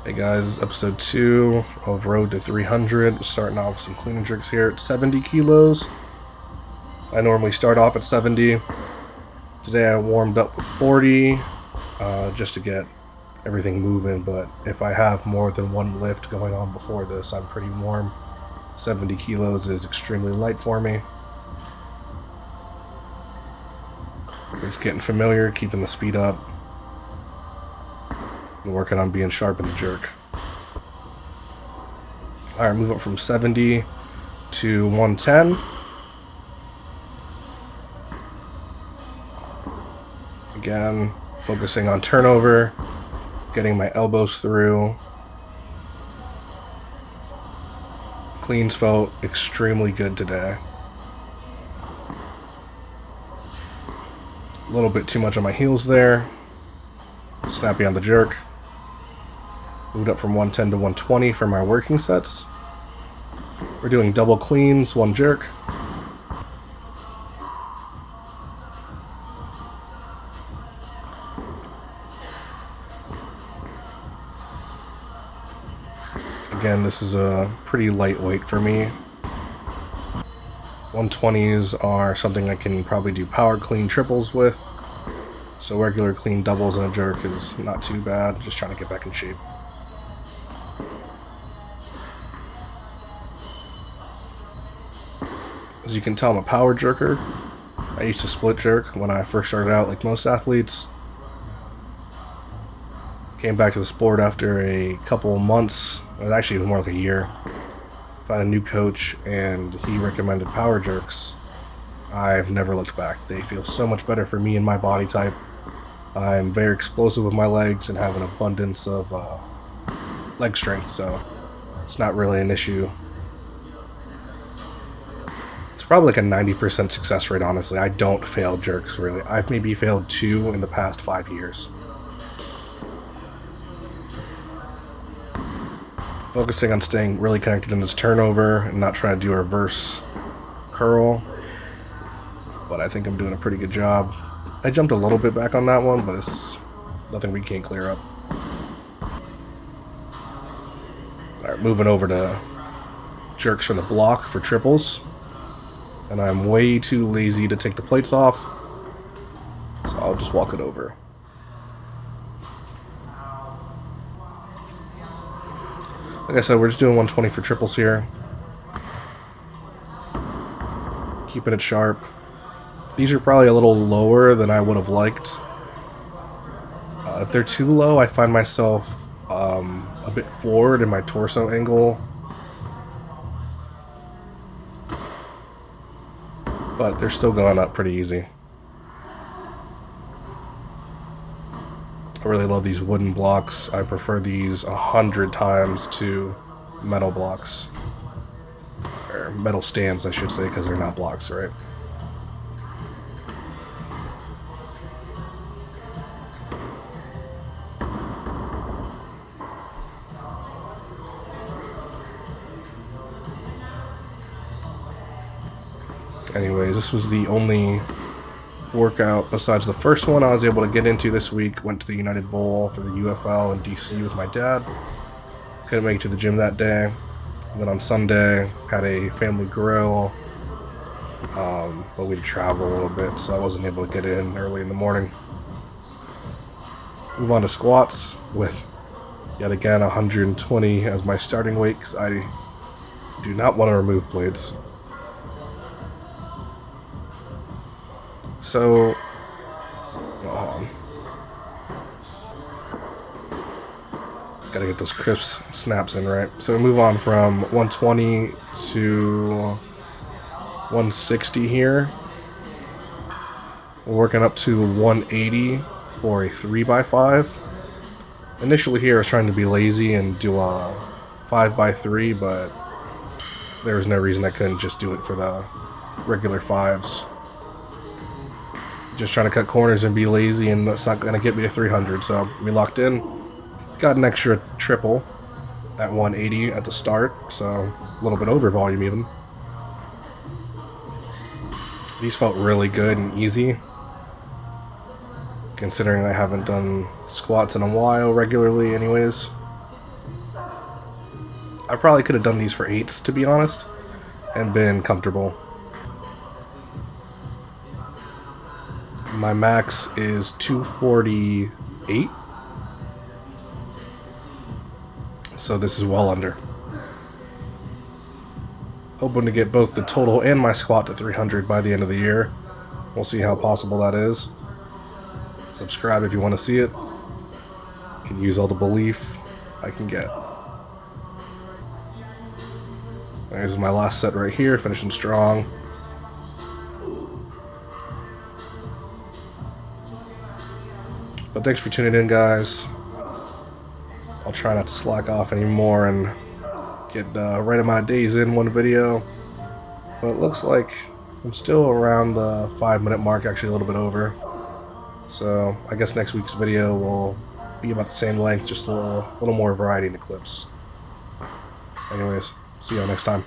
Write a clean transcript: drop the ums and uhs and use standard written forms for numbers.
Hey guys, episode 2 of Road to 300. Starting off with some clean and jerks here at 70 kilos. I normally start off at 70. Today I warmed up with 40 just to get everything moving, but if I have more than one lift going on before this, I'm pretty warm. 70 kilos is extremely light for me. We're just getting familiar, keeping the speed up. And working on being sharp in the jerk. Alright, move up from 70 to 110. Again, focusing on turnover, getting my elbows through. Cleans felt extremely good today. A little bit too much on my heels there. Snappy on the jerk. Moved up from 110 to 120 for my working sets. We're doing double cleans, one jerk. Again, this is a pretty lightweight for me. 120s are something I can probably do power clean triples with. So regular clean doubles and a jerk is not too bad. Just trying to get back in shape. As you can tell, I'm a power jerker. I used to split jerk when I first started out, like most athletes. Came back to the sport after a couple of months. It was actually more like a year. Found a new coach and he recommended power jerks. I've never looked back. They feel so much better for me and my body type. I'm very explosive with my legs and have an abundance of leg strength, so it's not really an issue. It's probably like a 90% success rate, honestly. I don't fail jerks, really. I've maybe failed 2 in the past 5 years. Focusing on staying really connected in this turnover and not trying to do a reverse curl. But I think I'm doing a pretty good job. I jumped a little bit back on that one, but it's nothing we can't clear up. Alright, moving over to jerks from the block for triples. And I'm way too lazy to take the plates off, so I'll just walk it over. Like I said, we're just doing 120 for triples here. Keeping it sharp. These are probably a little lower than I would have liked. If they're too low, I find myself a bit forward in my torso angle. But they're still going up pretty easy. I really love these wooden blocks. I prefer these 100 times to metal blocks. Or metal stands, I should say, because they're not blocks, right? Anyways, this was the only workout besides the first one I was able to get into this week. Went to the United Bowl for the UFL in DC with my dad. Couldn't make it to the gym that day. And then on Sunday, had a family grill. But we had to travel a little bit, so I wasn't able to get in early in the morning. Move on to squats with, yet again, 120 as my starting weight, because I do not want to remove plates. So, gotta get those crisp snaps in, right? So we move on from 120 to 160 here. We're working up to 180 for a 3x5. Initially here I was trying to be lazy and do a 5x3, but there was no reason I couldn't just do it for the regular 5s. Just trying to cut corners and be lazy, and that's not going to get me to 300, so we locked in. Got an extra triple at 180 at the start, so a little bit over volume even. These felt really good and easy. considering I haven't done squats in a while regularly anyways. I probably could have done these for 8s, to be honest, and been comfortable. My max is 248, so this is well under. Hoping to get both the total and my squat to 300 by the end of the year. We'll see how possible that is. Subscribe if you want to see it. Can use all the belief I can get. There's my last set right here, finishing strong. But thanks for tuning in, guys. I'll try not to slack off anymore and get the right amount of days in one video. But it looks like I'm still around the 5-minute mark, actually a little bit over. So I guess next week's video will be about the same length, just a little more variety in the clips. Anyways, see y'all next time.